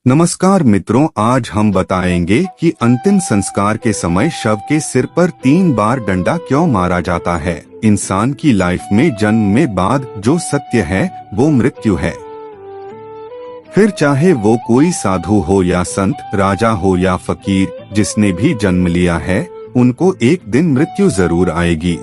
नमस्कार मित्रों, आज हम बताएंगे कि अंतिम संस्कार के समय शव के सिर पर 3 बार डंडा क्यों मारा जाता है। इंसान की लाइफ में जन्म में बाद जो सत्य है वो मृत्यु है। फिर चाहे वो कोई साधु हो या संत, राजा हो या फकीर, जिसने भी जन्म लिया है उनको एक दिन मृत्यु जरूर आएगी।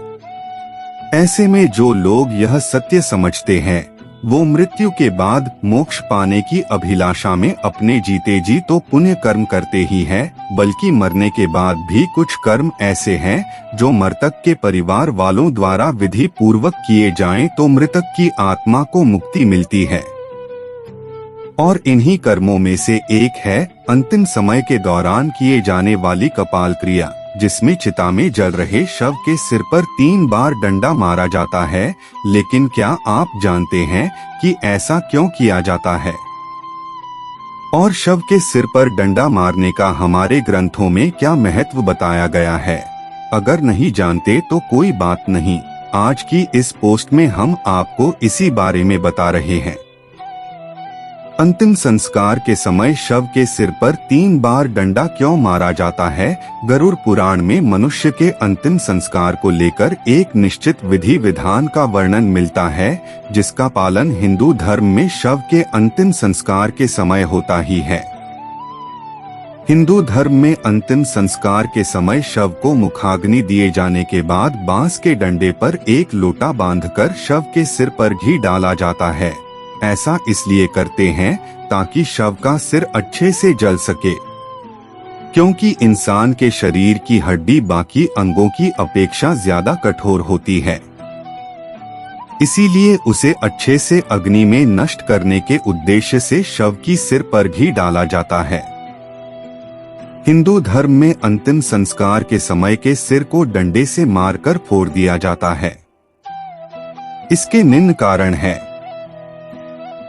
ऐसे में जो लोग यह सत्य समझते हैं वो मृत्यु के बाद मोक्ष पाने की अभिलाषा में अपने जीते जी तो पुण्य कर्म करते ही हैं, बल्कि मरने के बाद भी कुछ कर्म ऐसे हैं जो मृतक के परिवार वालों द्वारा विधि पूर्वक किए जाएं तो मृतक की आत्मा को मुक्ति मिलती है। और इन्हीं कर्मों में से एक है अंतिम समय के दौरान किए जाने वाली कपाल क्रिया, जिसमें चिता में जल रहे शव के सिर पर 3 बार डंडा मारा जाता है। लेकिन क्या आप जानते हैं कि ऐसा क्यों किया जाता है और शव के सिर पर डंडा मारने का हमारे ग्रंथों में क्या महत्व बताया गया है? अगर नहीं जानते तो कोई बात नहीं, आज की इस पोस्ट में हम आपको इसी बारे में बता रहे हैं। अंतिम संस्कार के समय शव के सिर पर 3 बार डंडा क्यों मारा जाता है? गरुड़ पुराण में मनुष्य के अंतिम संस्कार को लेकर एक निश्चित विधि विधान का वर्णन मिलता है, जिसका पालन हिंदू धर्म में शव के अंतिम संस्कार के समय होता ही है। हिंदू धर्म में अंतिम संस्कार के समय शव को मुखाग्नि दिए जाने के बाद बांस के डंडे पर एक लोटा बांधकर शव के सिर पर घी डाला जाता है। ऐसा इसलिए करते हैं ताकि शव का सिर अच्छे से जल सके, क्योंकि इंसान के शरीर की हड्डी बाकी अंगों की अपेक्षा ज्यादा कठोर होती है। इसीलिए उसे अच्छे से अग्नि में नष्ट करने के उद्देश्य से शव की सिर पर घी डाला जाता है। हिंदू धर्म में अंतिम संस्कार के समय के सिर को डंडे से मारकर फोड़ दिया जाता है। इसके निम्न कारण है।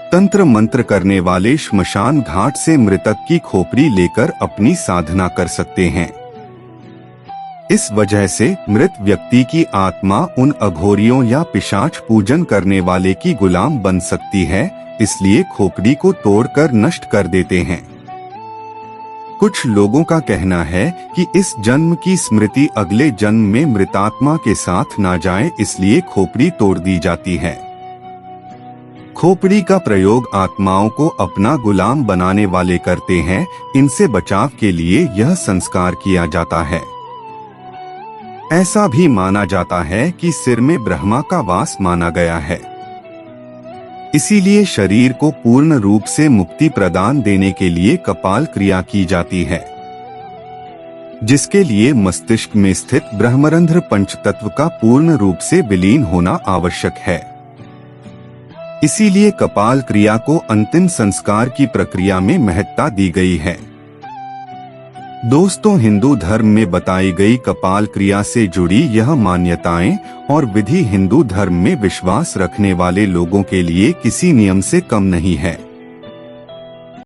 तंत्र मंत्र करने वाले श्मशान घाट से मृतक की खोपड़ी लेकर अपनी साधना कर सकते हैं। इस वजह से मृत व्यक्ति की आत्मा उन अघोरियों या पिशाच पूजन करने वाले की गुलाम बन सकती है, इसलिए खोपड़ी को तोड़कर नष्ट कर देते हैं। कुछ लोगों का कहना है कि इस जन्म की स्मृति अगले जन्म में मृतात्मा के साथ ना जाए, इसलिए खोपड़ी तोड़ दी जाती है। खोपड़ी का प्रयोग आत्माओं को अपना गुलाम बनाने वाले करते हैं। इनसे बचाव के लिए यह संस्कार किया जाता है। ऐसा भी माना जाता है कि सिर में ब्रह्मा का वास माना गया है, इसीलिए शरीर को पूर्ण रूप से मुक्ति प्रदान देने के लिए कपाल क्रिया की जाती है, जिसके लिए मस्तिष्क में स्थित ब्रह्मरंध्र पंचतत्व का पूर्ण रूप से विलीन होना आवश्यक है। इसीलिए कपाल क्रिया को अंतिम संस्कार की प्रक्रिया में महत्ता दी गई है। दोस्तों, हिंदू धर्म में बताई गई कपाल क्रिया से जुड़ी यह मान्यताएं और विधि हिंदू धर्म में विश्वास रखने वाले लोगों के लिए किसी नियम से कम नहीं है।